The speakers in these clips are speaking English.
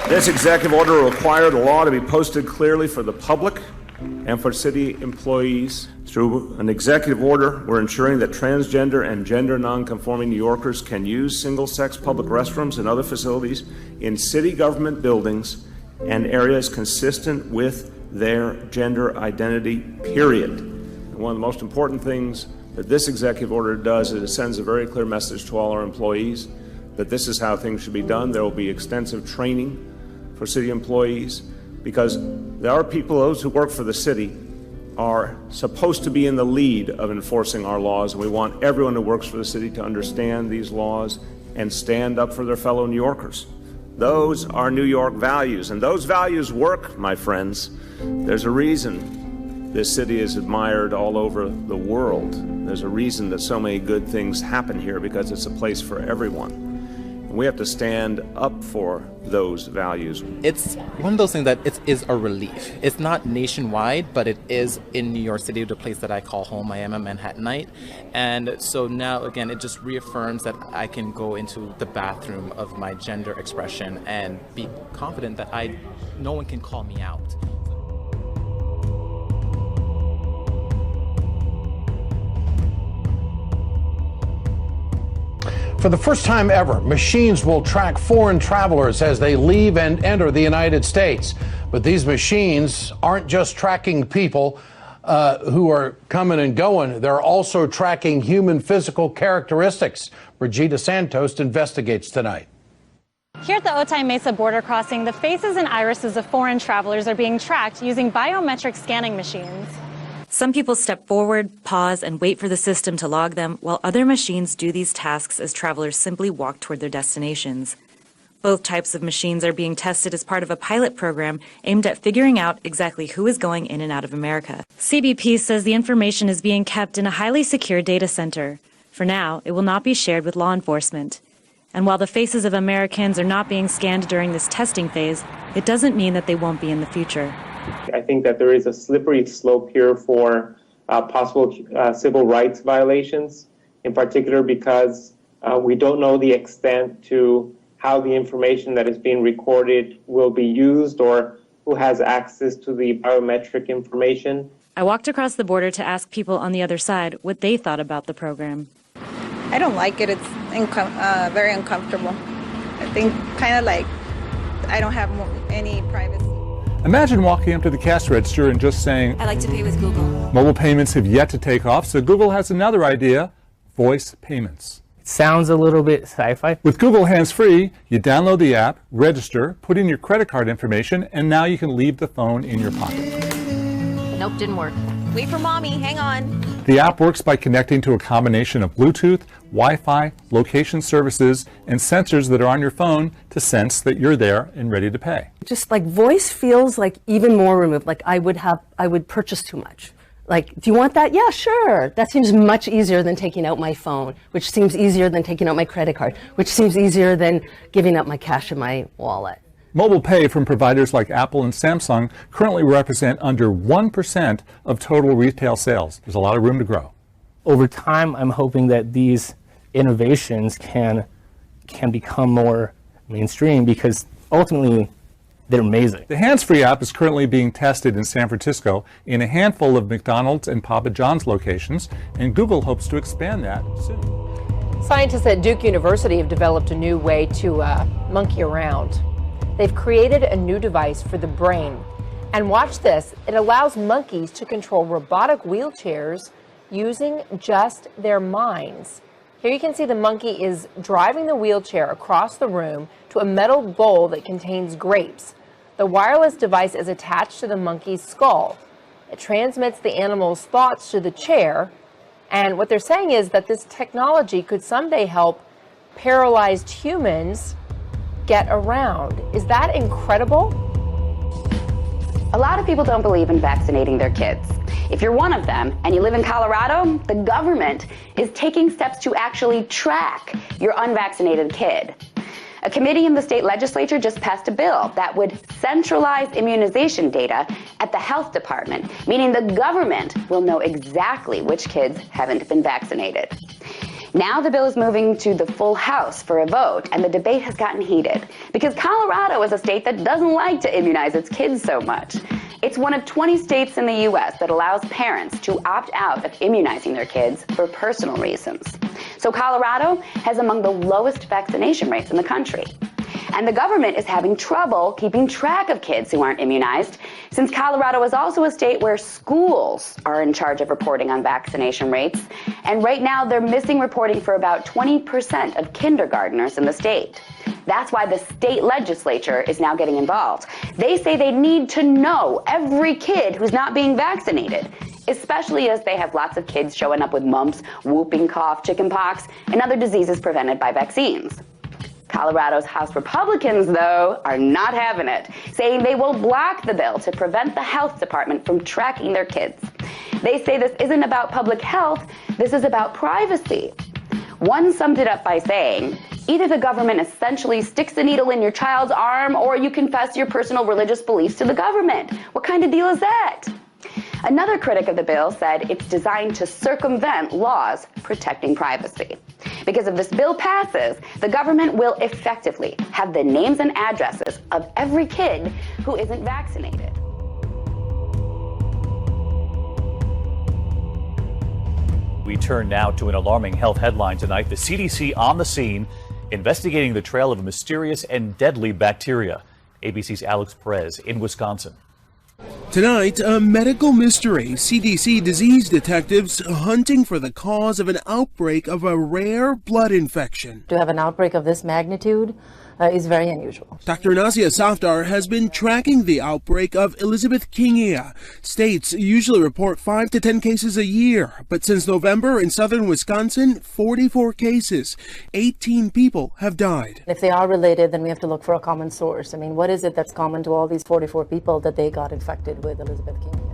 This executive order required the law to be posted clearly for the public and for city employees. Through an executive order, we're ensuring that transgender and gender nonconforming New Yorkers can use single-sex public restrooms and other facilities in city government buildings and areas consistent with their gender identity, period. And one of the most important things that this executive order does is it sends a very clear message to all our employees that this is how things should be done. There will be extensive training for city employees because there are people, those who work for the city, are supposed to be in the lead of enforcing our laws, and we want everyone who works for the city to understand these laws and stand up for their fellow New Yorkers. Those are New York values, and those values work, my friends. There's a reason this city is admired all over the world. There's a reason that so many good things happen here, because it's a place for everyone. We have to stand up for those values. It's one of those things that is a relief. It's not nationwide, but it is in New York City, the place that I call home. I am a Manhattanite. And so now, again, it just reaffirms that I can go into the bathroom of my gender expression and be confident that no one can call me out. For the first time ever, machines will track foreign travelers as they leave and enter the United States. But these machines aren't just tracking people who are coming and going. They're also tracking human physical characteristics. Brigida Santos investigates tonight. Here at the Otay Mesa border crossing, the faces and irises of foreign travelers are being tracked using biometric scanning machines. Some people step forward, pause, and wait for the system to log them, while other machines do these tasks as travelers simply walk toward their destinations. Both types of machines are being tested as part of a pilot program aimed at figuring out exactly who is going in and out of America. CBP says the information is being kept in a highly secure data center. For now, it will not be shared with law enforcement. And while the faces of Americans are not being scanned during this testing phase, it doesn't mean that they won't be in the future. I think that there is a slippery slope here for possible civil rights violations, in particular because we don't know the extent to how the information that is being recorded will be used or who has access to the biometric information. I walked across the border to ask people on the other side what they thought about the program. I don't like it. It's very uncomfortable. I think kind of like I don't have any privacy. Imagine walking up to the cash register and just saying, I like to pay with Google. Mobile payments have yet to take off, so Google has another idea, voice payments. It sounds a little bit sci-fi. With Google Hands-Free, you download the app, register, put in your credit card information, and now you can leave the phone in your pocket. Nope, didn't work. Wait for mommy, hang on. The app works by connecting to a combination of Bluetooth, Wi-Fi, location services, and sensors that are on your phone to sense that you're there and ready to pay. Just like voice feels like even more removed, like I would purchase too much. Like, do you want that? Yeah, sure. That seems much easier than taking out my phone, which seems easier than taking out my credit card, which seems easier than giving up my cash in my wallet. Mobile pay from providers like Apple and Samsung currently represent under 1% of total retail sales. There's a lot of room to grow. Over time, I'm hoping that these innovations can become more mainstream because ultimately they're amazing. The Hands-Free app is currently being tested in San Francisco in a handful of McDonald's and Papa John's locations, and Google hopes to expand that soon. Scientists at Duke University have developed a new way to monkey around. They've created a new device for the brain. And watch this, it allows monkeys to control robotic wheelchairs using just their minds. Here you can see the monkey is driving the wheelchair across the room to a metal bowl that contains grapes. The wireless device is attached to the monkey's skull. It transmits the animal's thoughts to the chair. And what they're saying is that this technology could someday help paralyzed humans get around. Is that incredible? A lot of people don't believe in vaccinating their kids. If you're one of them and you live in Colorado, the government is taking steps to actually track your unvaccinated kid. A committee in the state legislature just passed a bill that would centralize immunization data at the health department, meaning the government will know exactly which kids haven't been vaccinated. Now the bill is moving to the full House for a vote, and the debate has gotten heated because Colorado is a state that doesn't like to immunize its kids so much. It's one of 20 states in the U.S. that allows parents to opt out of immunizing their kids for personal reasons. So Colorado has among the lowest vaccination rates in the country. And the government is having trouble keeping track of kids who aren't immunized, since Colorado is also a state where schools are in charge of reporting on vaccination rates. And right now, they're missing reporting for about 20% of kindergartners in the state. That's why the state legislature is now getting involved. They say they need to know every kid who's not being vaccinated, especially as they have lots of kids showing up with mumps, whooping cough, chickenpox, and other diseases prevented by vaccines. Colorado's House Republicans, though, are not having it, saying they will block the bill to prevent the health department from tracking their kids. They say this isn't about public health, this is about privacy. One summed it up by saying, either the government essentially sticks the needle in your child's arm or you confess your personal religious beliefs to the government. What kind of deal is that? Another critic of the bill said it's designed to circumvent laws protecting privacy. Because if this bill passes, the government will effectively have the names and addresses of every kid who isn't vaccinated. We turn now to an alarming health headline tonight. The CDC on the scene, investigating the trail of a mysterious and deadly bacteria. ABC's Alex Perez in Wisconsin. Tonight, a medical mystery. CDC disease detectives hunting for the cause of an outbreak of a rare blood infection. To have an outbreak of this magnitude is very unusual. Dr. Nazia Safdar has been tracking the outbreak of Elizabethingia. States usually report 5 to 10 cases a year, but since November in southern Wisconsin, 44 cases. 18 people have died. If they are related, then we have to look for a common source. I mean, what is it that's common to all these 44 people that they got infected with Elizabethingia?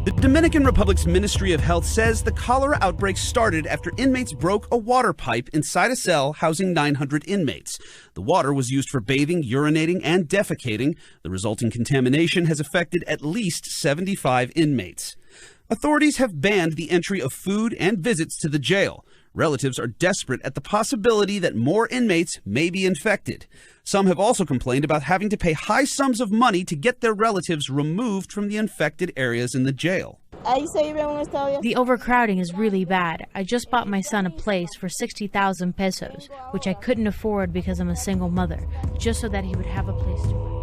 The Dominican Republic's Ministry of Health says the cholera outbreak started after inmates broke a water pipe inside a cell housing 900 inmates. The water was used for bathing, urinating, and defecating. The resulting contamination has affected at least 75 inmates. Authorities have banned the entry of food and visits to the jail. Relatives are desperate at the possibility that more inmates may be infected. Some have also complained about having to pay high sums of money to get their relatives removed from the infected areas in the jail. The overcrowding is really bad. I just bought my son a place for 60,000 pesos, which I couldn't afford because I'm a single mother, just so that he would have a place to rest.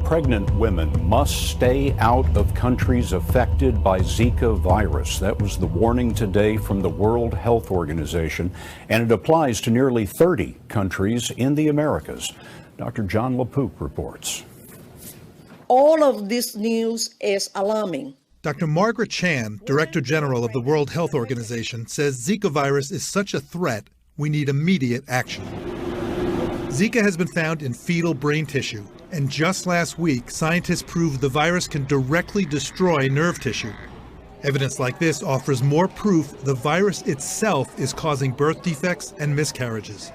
Pregnant women must stay out of countries affected by Zika virus. That was the warning today from the World Health Organization, and it applies to nearly 30 countries in the Americas. Dr. John LaPook reports. All of this news is alarming. Dr. Margaret Chan, Director General of the World Health Organization, says Zika virus is such a threat, we need immediate action. Zika has been found in fetal brain tissue, and just last week, scientists proved the virus can directly destroy nerve tissue. Evidence like this offers more proof the virus itself is causing birth defects and miscarriages.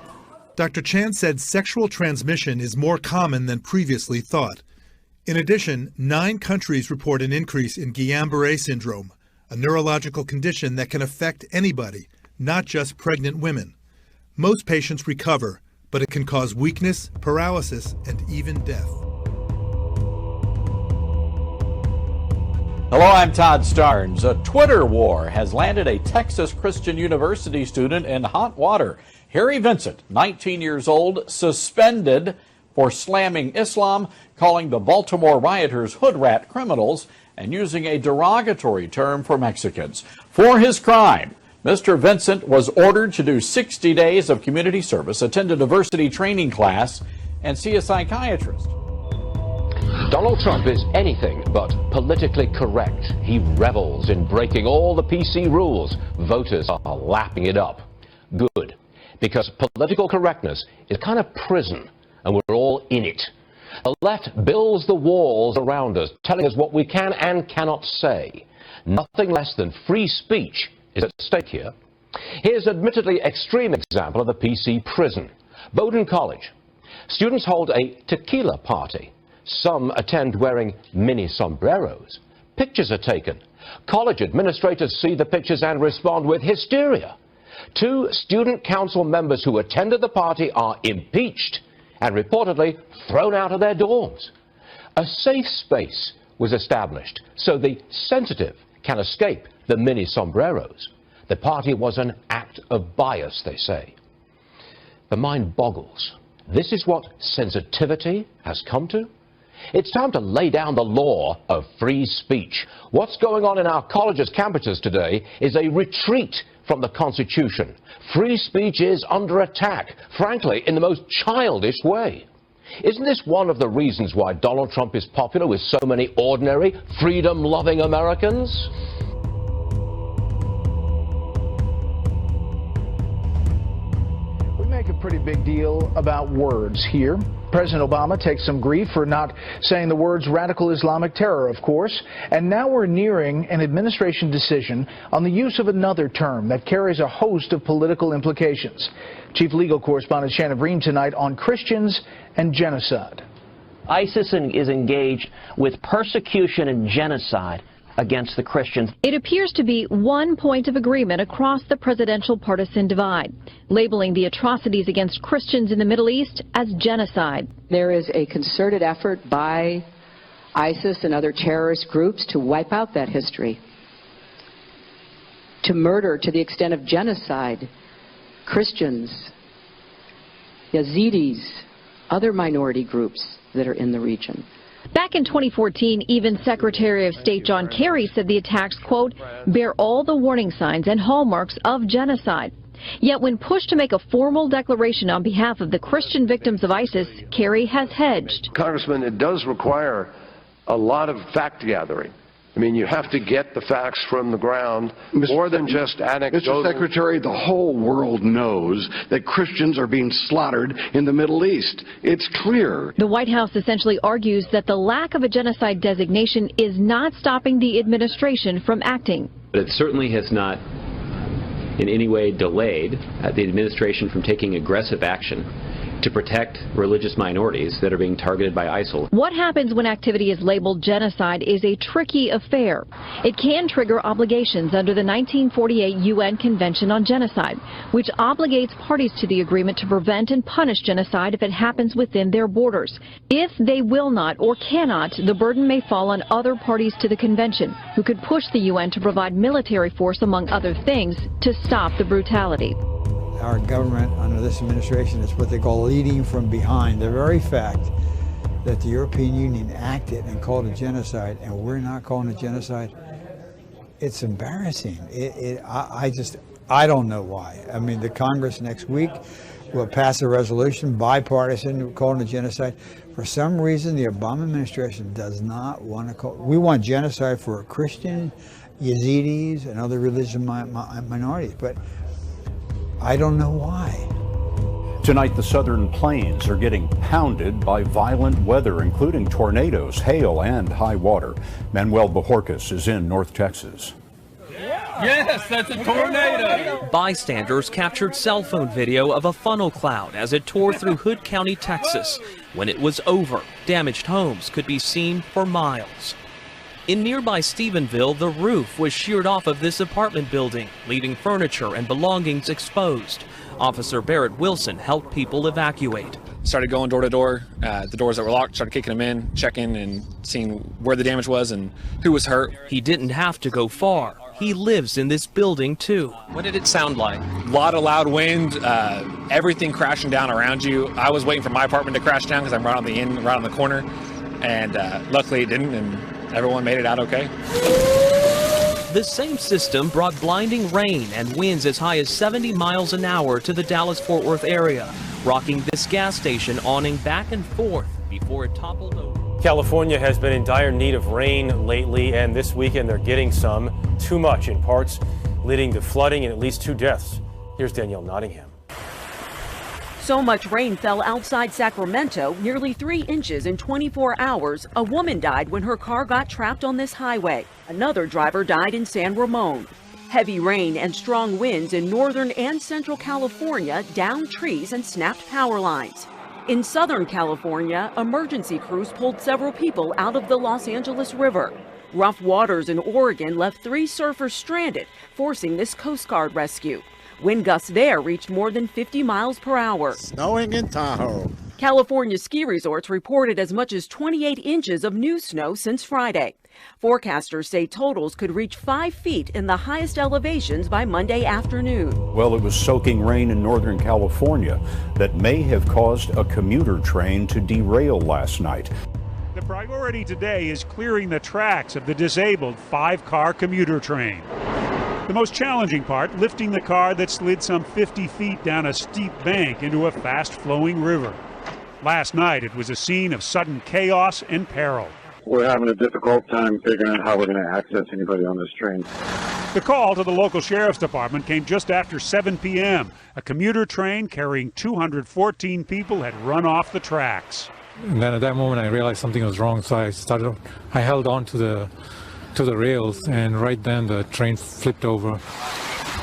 Dr. Chan said sexual transmission is more common than previously thought. In addition, 9 countries report an increase in Guillain-Barré syndrome, a neurological condition that can affect anybody, not just pregnant women. Most patients recover, but it can cause weakness, paralysis, and even death. Hello, I'm Todd Starnes. A Twitter war has landed a Texas Christian University student in hot water. Harry Vincent, 19 years old, suspended for slamming Islam, calling the Baltimore rioters hood rat criminals, and using a derogatory term for Mexicans. For his crime, Mr. Vincent was ordered to do 60 days of community service, attend a diversity training class, and see a psychiatrist. Donald Trump is anything but politically correct. He revels in breaking all the PC rules. Voters are lapping it up. Good, because political correctness is kind of prison, and we're all in it. The left builds the walls around us, telling us what we can and cannot say. Nothing less than free speech is at stake here. Here's an admittedly extreme example of a PC prison. Bowdoin College. Students hold a tequila party. Some attend wearing mini sombreros. Pictures are taken. College administrators see the pictures and respond with hysteria. 2 student council members who attended the party are impeached and reportedly thrown out of their dorms. A safe space was established so the sensitive can escape the mini sombreros. The party was an act of bias, they say. The mind boggles. This is what sensitivity has come to? It's time to lay down the law of free speech. What's going on in our colleges' campuses today is a retreat from the Constitution. Free speech is under attack, frankly, in the most childish way. Isn't this one of the reasons why Donald Trump is popular with so many ordinary, freedom-loving Americans? We make a pretty big deal about words here. President Obama takes some grief for not saying the words radical Islamic terror, of course, and now we're nearing an administration decision on the use of another term that carries a host of political implications. Chief Legal Correspondent Shannon Bream tonight on Christians and genocide. ISIS is engaged with persecution and genocide against the Christians. It appears to be one point of agreement across the presidential partisan divide, labeling the atrocities against Christians in the Middle East as genocide. There is a concerted effort by ISIS and other terrorist groups to wipe out that history, to murder to the extent of genocide Christians, Yazidis, other minority groups that are in the region. Back in 2014, even Secretary of State John Kerry said the attacks, quote, bear all the warning signs and hallmarks of genocide. Yet when pushed to make a formal declaration on behalf of the Christian victims of ISIS, Kerry has hedged. Congressman, it does require a lot of fact gathering. I mean, you have to get the facts from the ground, more than just anecdotal. Mr. Secretary, the whole world knows that Christians are being slaughtered in the Middle East. It's clear. The White House essentially argues that the lack of a genocide designation is not stopping the administration from acting. But it certainly has not in any way delayed the administration from taking aggressive action to protect religious minorities that are being targeted by ISIL. What happens when activity is labeled genocide is a tricky affair. It can trigger obligations under the 1948 UN Convention on Genocide, which obligates parties to the agreement to prevent and punish genocide if it happens within their borders. If they will not or cannot, the burden may fall on other parties to the convention, who could push the UN to provide military force, among other things, to stop the brutality. Our government under this administration is what they call leading from behind. The very fact that the European Union acted and called it genocide and we're not calling it genocide, it's embarrassing. I don't know why. I mean, the Congress next week will pass a resolution, bipartisan, calling it genocide. For some reason, the Obama administration does not want to call it. We want genocide for Christian, Yazidis, and other religious minorities, but I don't know why. Tonight, the southern plains are getting pounded by violent weather, including tornadoes, hail, and high water. Manuel Bojorquez is in North Texas. Yes, that's a tornado. Bystanders captured cell phone video of a funnel cloud as it tore through Hood County, Texas. When it was over, damaged homes could be seen for miles. In nearby Stephenville, the roof was sheared off of this apartment building, leaving furniture and belongings exposed. Officer Barrett Wilson helped people evacuate. Started going door to door. The doors that were locked, started kicking them in, checking and seeing where the damage was and who was hurt. He didn't have to go far. He lives in this building too. What did it sound like? A lot of loud wind, everything crashing down around you. I was waiting for my apartment to crash down because I'm right on the corner, and luckily it didn't, and everyone made it out okay. The same system brought blinding rain and winds as high as 70 miles an hour to the Dallas-Fort Worth area, rocking this gas station awning back and forth before it toppled over. California has been in dire need of rain lately, and this weekend they're getting some, too much in parts, leading to flooding and at least 2 deaths. Here's Danielle Nottingham. So much rain fell outside Sacramento, nearly 3 inches in 24 hours. A woman died when her car got trapped on this highway. Another driver died in San Ramon. Heavy rain and strong winds in northern and central California downed trees and snapped power lines. In Southern California, emergency crews pulled several people out of the Los Angeles River. Rough waters in Oregon left 3 surfers stranded, forcing this Coast Guard rescue. Wind gusts there reached more than 50 miles per hour. Snowing in Tahoe. California ski resorts reported as much as 28 inches of new snow since Friday. Forecasters say totals could reach 5 feet in the highest elevations by Monday afternoon. Well, it was soaking rain in Northern California that may have caused a commuter train to derail last night. The priority today is clearing the tracks of the disabled 5-car commuter train. The most challenging part, lifting the car that slid some 50 feet down a steep bank into a fast-flowing river. Last night, it was a scene of sudden chaos and peril. We're having a difficult time figuring out how we're going to access anybody on this train. The call to the local sheriff's department came just after 7 p.m. A commuter train carrying 214 people had run off the tracks. And then at that moment, I realized something was wrong, so I held on to the rails, and right then the train flipped over.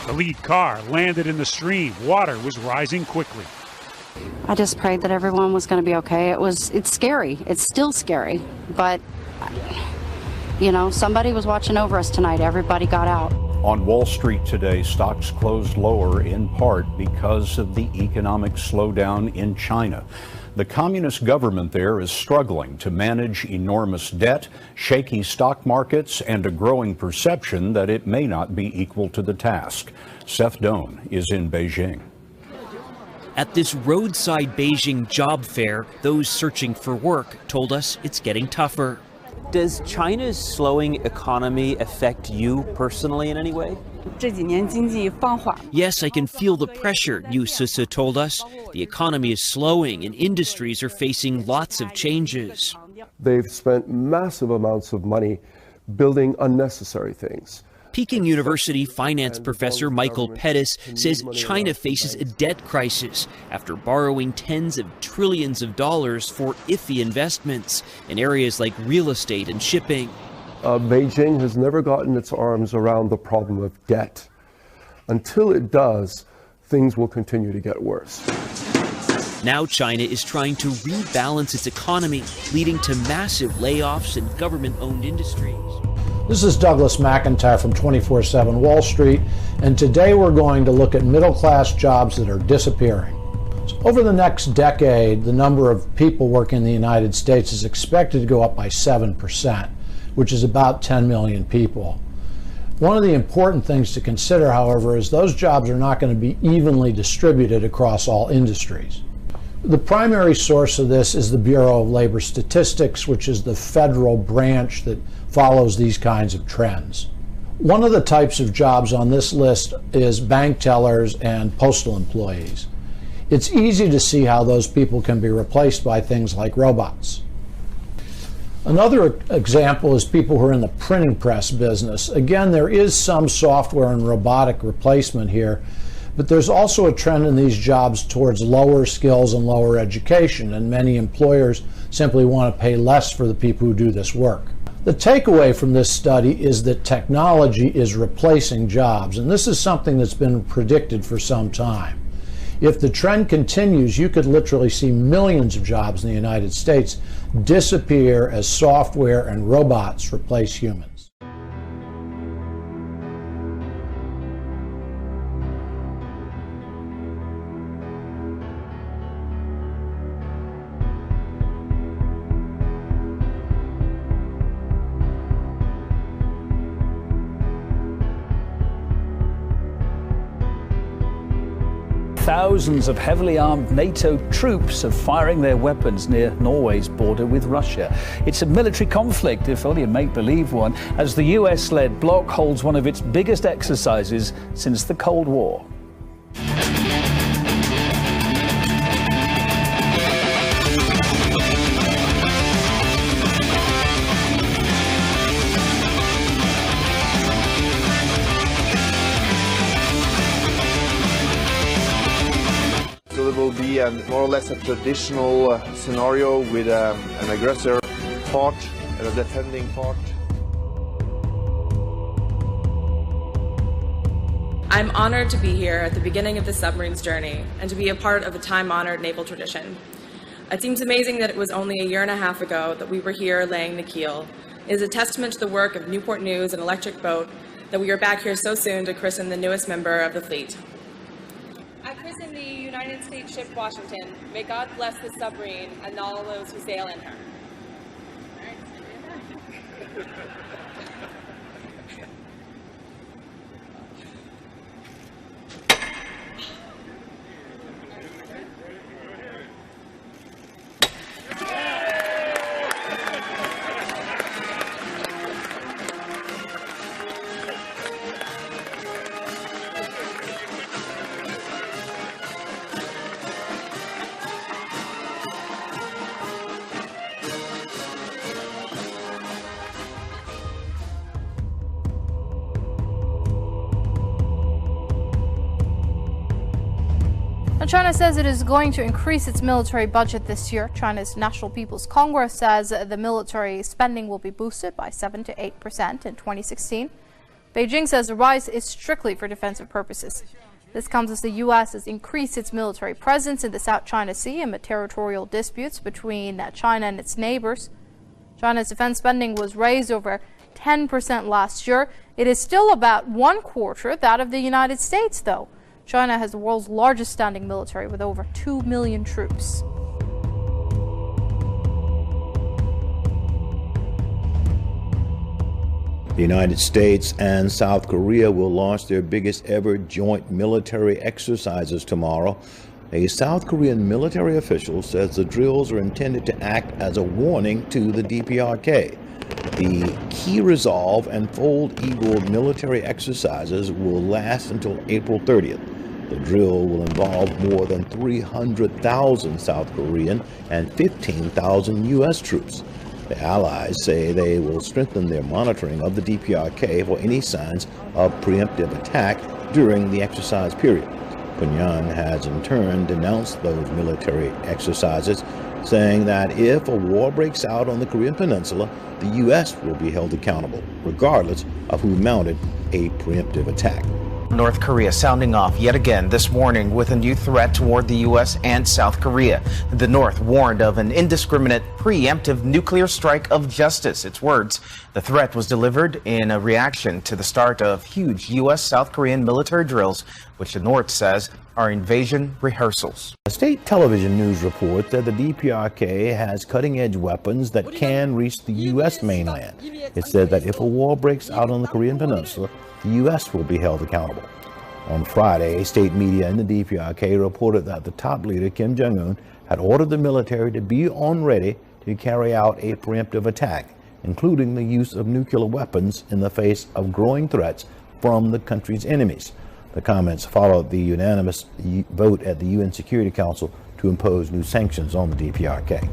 The lead car landed in the stream. Water was rising quickly. I just prayed that everyone was going to be okay. It's scary. It's still scary. But, you know, somebody was watching over us tonight. Everybody got out. On Wall Street today, stocks closed lower in part because of the economic slowdown in China. The communist government there is struggling to manage enormous debt, shaky stock markets, and a growing perception that it may not be equal to the task. Seth Doan is in Beijing. At this roadside Beijing job fair, those searching for work told us it's getting tougher. Does China's slowing economy affect you personally in any way? Yes, I can feel the pressure, Yu Sisi told us. The economy is slowing and industries are facing lots of changes. They've spent massive amounts of money building unnecessary things. Peking University finance professor Michael Pettis says China faces a debt crisis after borrowing tens of trillions of dollars for iffy investments in areas like real estate and shipping. Beijing has never gotten its arms around the problem of debt. Until it does, things will continue to get worse. Now China is trying to rebalance its economy, leading to massive layoffs in government-owned industries. This is Douglas McIntyre from 24/7 Wall Street, and today we're going to look at middle-class jobs that are disappearing. So over the next decade, the number of people working in the United States is expected to go up by 7%, which is about 10 million people. One of the important things to consider, however, is those jobs are not going to be evenly distributed across all industries. The primary source of this is the Bureau of Labor Statistics, which is the federal branch that follows these kinds of trends. One of the types of jobs on this list is bank tellers and postal employees. It's easy to see how those people can be replaced by things like robots. Another example is people who are in the printing press business. Again, there is some software and robotic replacement here, but there's also a trend in these jobs towards lower skills and lower education, and many employers simply want to pay less for the people who do this work. The takeaway from this study is that technology is replacing jobs, and this is something that's been predicted for some time. If the trend continues, you could literally see millions of jobs in the United States disappear as software and robots replace humans. Thousands of heavily armed NATO troops are firing their weapons near Norway's border with Russia. It's a military conflict, if only a make-believe one, as the US-led bloc holds one of its biggest exercises since the Cold War. More or less a traditional scenario with an aggressor part and a defending part. I'm honored to be here at the beginning of the submarine's journey and to be a part of a time-honored naval tradition. It seems amazing that it was only a year and a half ago that we were here laying the keel, It is a testament to the work of Newport News and Electric Boat that we are back here so soon to christen the newest member of the fleet. I christen the United States ship Washington. May God bless this submarine and all those who sail in her. China says it is going to increase its military budget this year. China's National People's Congress says the military spending will be boosted by 7 to 8% in 2016. Beijing says the rise is strictly for defensive purposes. This comes as the U.S. has increased its military presence in the South China Sea amid territorial disputes between China and its neighbors. China's defense spending was raised over 10% last year. It is still about 1/4 that of the United States, though. China has the world's largest standing military with over 2 million troops. The United States and South Korea will launch their biggest ever joint military exercises tomorrow. A South Korean military official says the drills are intended to act as a warning to the DPRK. The Key Resolve and Fold Eagle military exercises will last until April 30th. The drill will involve more than 300,000 South Korean and 15,000 U.S. troops. The allies say they will strengthen their monitoring of the DPRK for any signs of preemptive attack during the exercise period. Pyongyang has in turn denounced those military exercises, saying that if a war breaks out on the Korean Peninsula, the U.S. will be held accountable, regardless of who mounted a preemptive attack. North Korea sounding off yet again this morning with a new threat toward the U.S. and South Korea. The North warned of an indiscriminate, preemptive nuclear strike of justice. Its words. The threat was delivered in a reaction to the start of huge U.S.-South Korean military drills, which the North says are invasion rehearsals. A state television news report that the DPRK has cutting-edge weapons that can reach the U.S. mainland. It said that if a war breaks out on the Korean Peninsula, the U.S. will be held accountable. On Friday, state media in the DPRK reported that the top leader, Kim Jong-un, had ordered the military to be on ready to carry out a preemptive attack, including the use of nuclear weapons in the face of growing threats from the country's enemies. The comments followed the unanimous vote at the UN Security Council to impose new sanctions on the DPRK.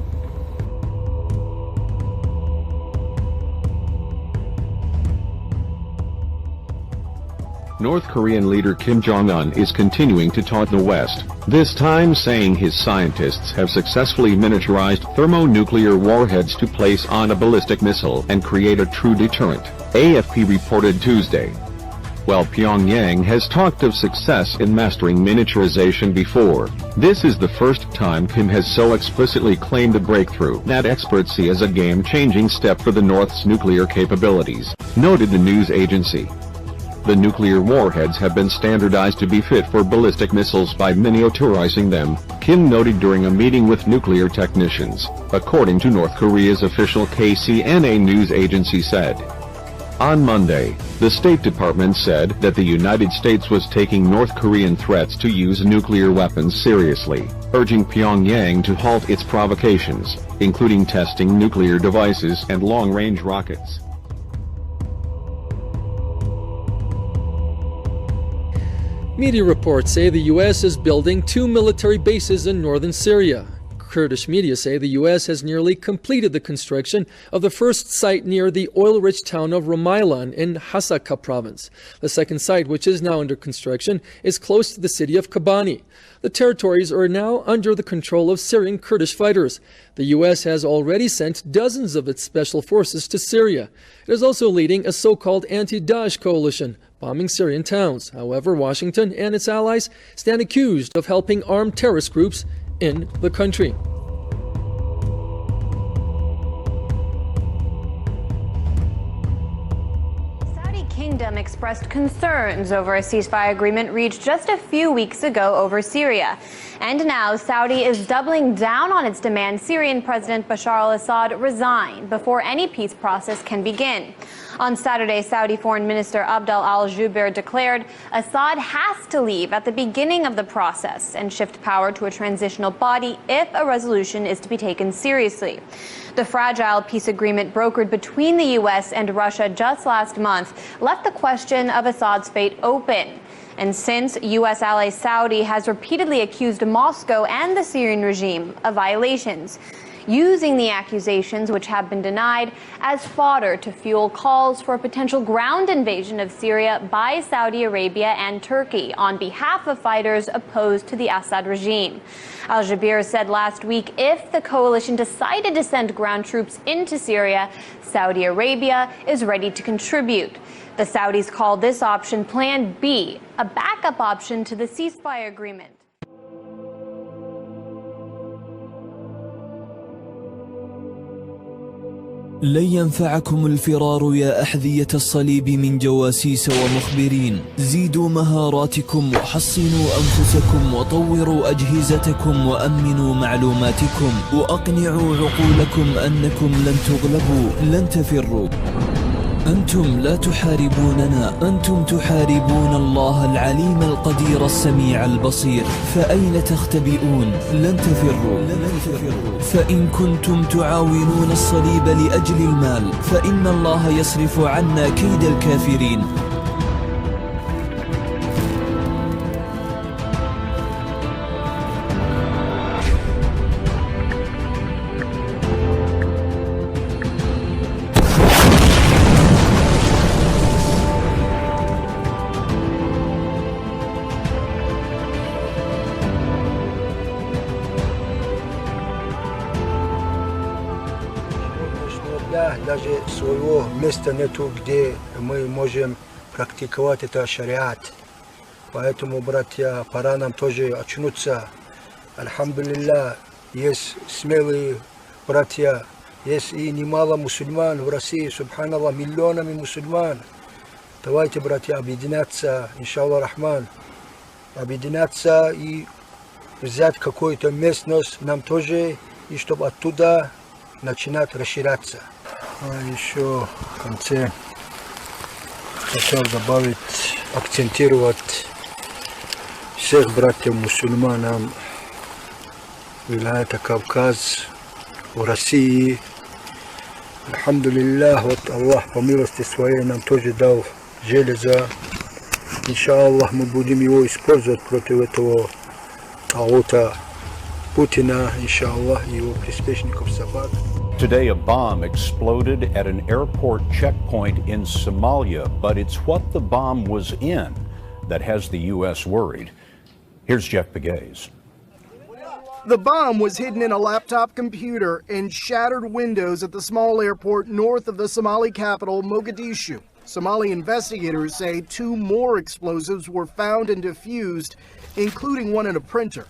North Korean leader Kim Jong-un is continuing to taunt the West, this time saying his scientists have successfully miniaturized thermonuclear warheads to place on a ballistic missile and create a true deterrent, AFP reported Tuesday. While Pyongyang has talked of success in mastering miniaturization before, this is the first time Kim has so explicitly claimed a breakthrough that experts see as a game-changing step for the North's nuclear capabilities, noted the news agency. The nuclear warheads have been standardized to be fit for ballistic missiles by miniaturizing them, Kim noted during a meeting with nuclear technicians, according to North Korea's official KCNA news agency said. On Monday, the State Department said that the United States was taking North Korean threats to use nuclear weapons seriously, urging Pyongyang to halt its provocations, including testing nuclear devices and long-range rockets. Media reports say the U.S. is building 2 military bases in northern Syria. Kurdish media say the U.S. has nearly completed the construction of the first site near the oil-rich town of Rumaylan in Hasaka province. The second site, which is now under construction, is close to the city of Kobani. The territories are now under the control of Syrian Kurdish fighters. The U.S. has already sent dozens of its special forces to Syria. It is also leading a so-called anti-Daesh coalition, bombing Syrian towns. However, Washington and its allies stand accused of helping armed terrorist groups in the country. expressed concerns over a ceasefire agreement reached just a few weeks ago over Syria. And now Saudi is doubling down on its demand Syrian President Bashar al-Assad resign before any peace process can begin. On Saturday, Saudi Foreign Minister Abdel al-Jubeir declared Assad has to leave at the beginning of the process and shift power to a transitional body if a resolution is to be taken seriously. The fragile peace agreement brokered between the U.S. and Russia just last month left the question of Assad's fate open. And since U.S. ally Saudi has repeatedly accused Moscow and the Syrian regime of violations, using the accusations, which have been denied, as fodder to fuel calls for a potential ground invasion of Syria by Saudi Arabia and Turkey on behalf of fighters opposed to the Assad regime. Al-Jubeir said last week if the coalition decided to send ground troops into Syria, Saudi Arabia is ready to contribute. The Saudis call this option Plan B, a backup option to the ceasefire agreement. لن ينفعكم الفرار يا أحذية الصليب من جواسيس ومخبرين. زيدوا مهاراتكم وحصنوا أنفسكم وطوروا أجهزتكم وأمنوا معلوماتكم وأقنعوا عقولكم أنكم لن تغلبوا، لن تفروا. أنتم لا تحاربوننا، أنتم تحاربون الله العليم القدير السميع البصير. فأين تختبئون؟ لن تفروا. فإن كنتم تعاونون الصليب لأجل المال فإن الله يصرف عنا كيد الكافرين. Даже своего места нету, где мы можем практиковать это шариат. Поэтому, братья, пора нам тоже очнуться. Альхамдулилля, есть смелые братья, есть и немало мусульман в России, субханаллах, миллионами мусульман. Давайте, братья, объединяться, иншаллах рахман, объединяться и взять какую-то местность нам тоже, и чтобы оттуда начинать расширяться. Еще в конце хотел добавить, акцентировать всех братьев мусульман вилайата Кавказ, в России. Альхамдулиллах, вот Аллах по милости своей нам тоже дал железо. Иншаллах, мы будем его использовать против этого тагута Путина, иншаллах, и его приспешников собак. Today, a bomb exploded at an airport checkpoint in Somalia, but it's what the bomb was in that has the U.S. worried. Here's Jeff Pegues. The bomb was hidden in a laptop computer and shattered windows at the small airport north of the Somali capital, Mogadishu. Somali investigators say 2 more explosives were found and defused, including one in a printer.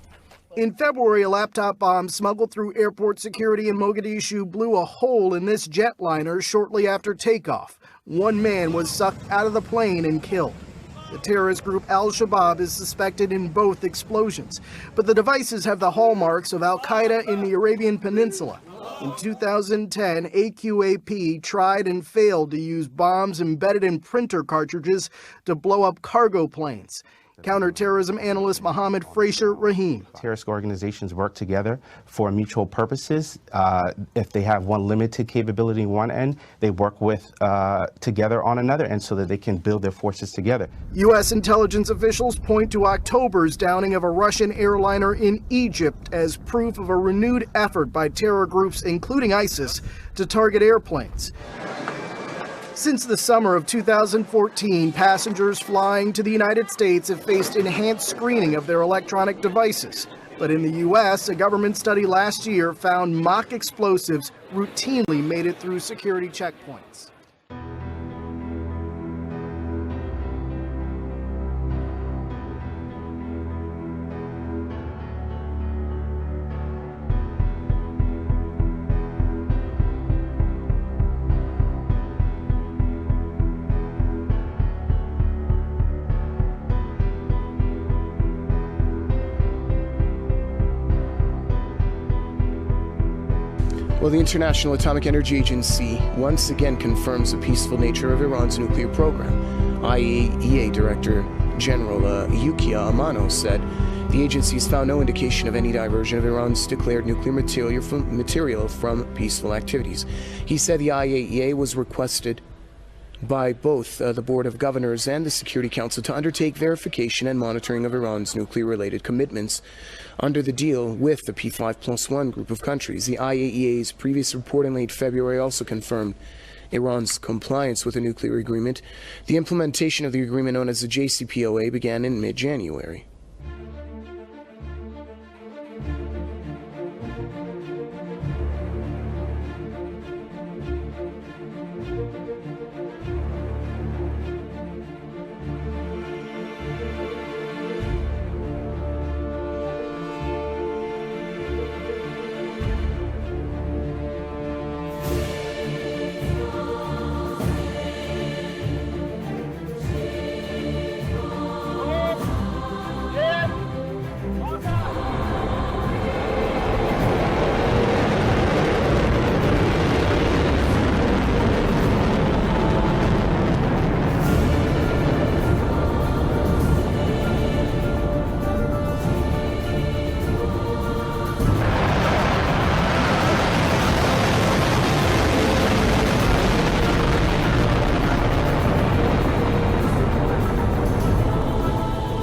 In February, a laptop bomb smuggled through airport security in Mogadishu blew a hole in this jetliner shortly after takeoff. 1 man was sucked out of the plane and killed. The terrorist group Al-Shabaab is suspected in both explosions, but the devices have the hallmarks of Al-Qaeda in the Arabian Peninsula. In 2010, AQAP tried and failed to use bombs embedded in printer cartridges to blow up cargo planes. Counterterrorism analyst Mohammed Fraser Rahim. Terrorist organizations work together for mutual purposes. If they have one limited capability on one end, they work with together on another end so that they can build their forces together. U.S. intelligence officials point to October's downing of a Russian airliner in Egypt as proof of a renewed effort by terror groups, including ISIS, to target airplanes. Since the summer of 2014, passengers flying to the United States have faced enhanced screening of their electronic devices. But in the U.S., a government study last year found mock explosives routinely made it through security checkpoints. Well, the International Atomic Energy Agency once again confirms the peaceful nature of Iran's nuclear program. IAEA Director General Yukiya Amano said the agency has found no indication of any diversion of Iran's declared nuclear material from peaceful activities. He said the IAEA was requested by both the Board of Governors and the Security Council to undertake verification and monitoring of Iran's nuclear-related commitments under the deal with the P5+1 group of countries. The IAEA's previous report in late February also confirmed Iran's compliance with the nuclear agreement. The implementation of the agreement, known as the JCPOA, began in mid-January.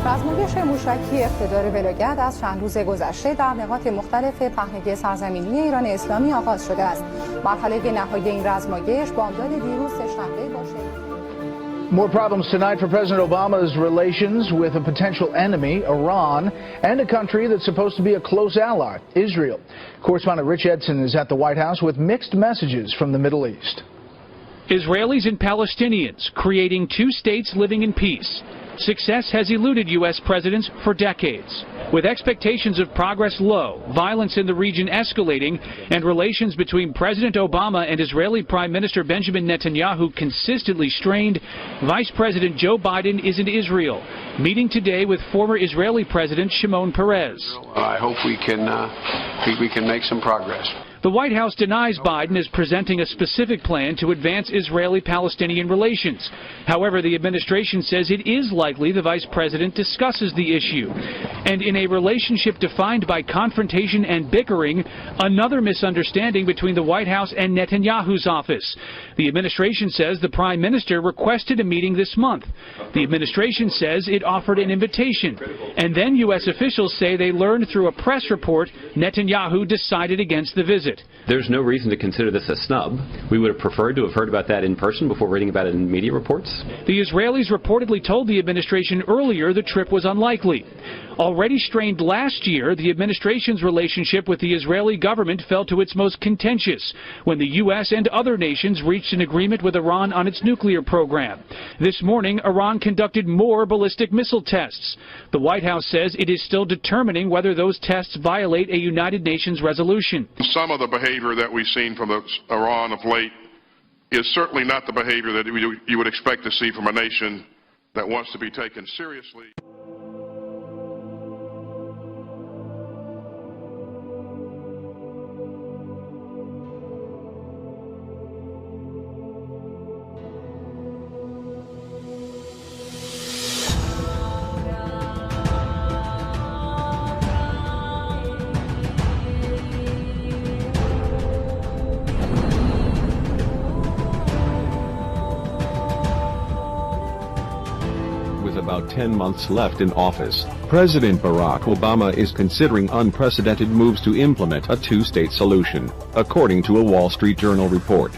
رزمایش موشکی اقتدار ولگرد از چند روز گذشته در نقاط مختلف پهنه سرزمینی ایران اسلامی آغاز شده است. مرحله نهایی این رزمایش بامداد دیروز سه‌شنبه باشه. More problems tonight for President Obama's relations with a potential enemy, Iran, and a country that's supposed to be a close ally, Israel. Correspondent Rich Edson is at the White House with mixed messages from the Middle East. Israelis and Palestinians creating two states living in peace. Success has eluded U.S. presidents for decades. With expectations of progress low, violence in the region escalating, and relations between President Obama and Israeli Prime Minister Benjamin Netanyahu consistently strained, Vice President Joe Biden is in Israel, meeting today with former Israeli President Shimon Peres. I hope we can make some progress. The White House denies Biden is presenting a specific plan to advance Israeli-Palestinian relations. However, the administration says it is likely the vice president discusses the issue. And in a relationship defined by confrontation and bickering, another misunderstanding between the White House and Netanyahu's office. The administration says the prime minister requested a meeting this month. The administration says it offered an invitation. And then U.S. officials say they learned through a press report Netanyahu decided against the visit. There's no reason to consider this a snub. We would have preferred to have heard about that in person before reading about it in media reports. The Israelis reportedly told the administration earlier the trip was unlikely. Already strained last year, the administration's relationship with the Israeli government fell to its most contentious when the U.S. and other nations reached an agreement with Iran on its nuclear program. This morning, Iran conducted more ballistic missile tests. The White House says it is still determining whether those tests violate a United Nations resolution. Some of the behavior that we've seen from Iran of late is certainly not the behavior that you would expect to see from a nation that wants to be taken seriously. About 10 months left in office, President Barack Obama is considering unprecedented moves to implement a two-state solution, according to a Wall Street Journal report.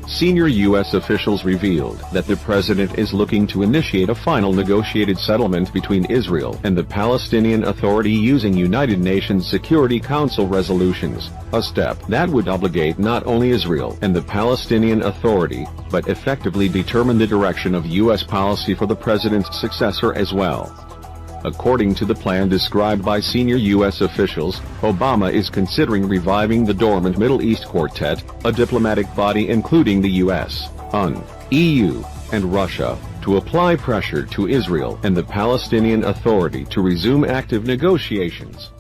Senior U.S. officials revealed that the president is looking to initiate a final negotiated settlement between Israel and the Palestinian Authority using United Nations Security Council resolutions, a step that would obligate not only Israel and the Palestinian Authority, but effectively determine the direction of U.S. policy for the president's successor as well. According to the plan described by senior U.S. officials, Obama is considering reviving the dormant Middle East Quartet, a diplomatic body including the U.S., UN, EU, and Russia, to apply pressure to Israel and the Palestinian Authority to resume active negotiations.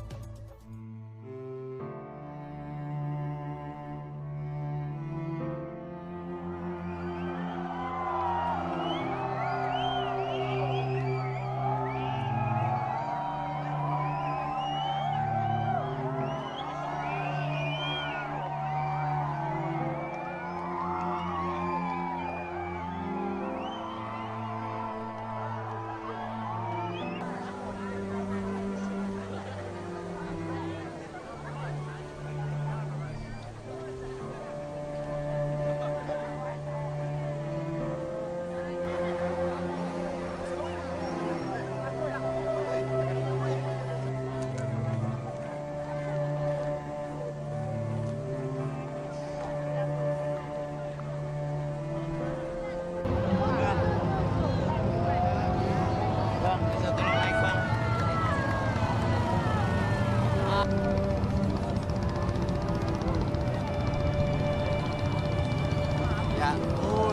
ฮะโอ้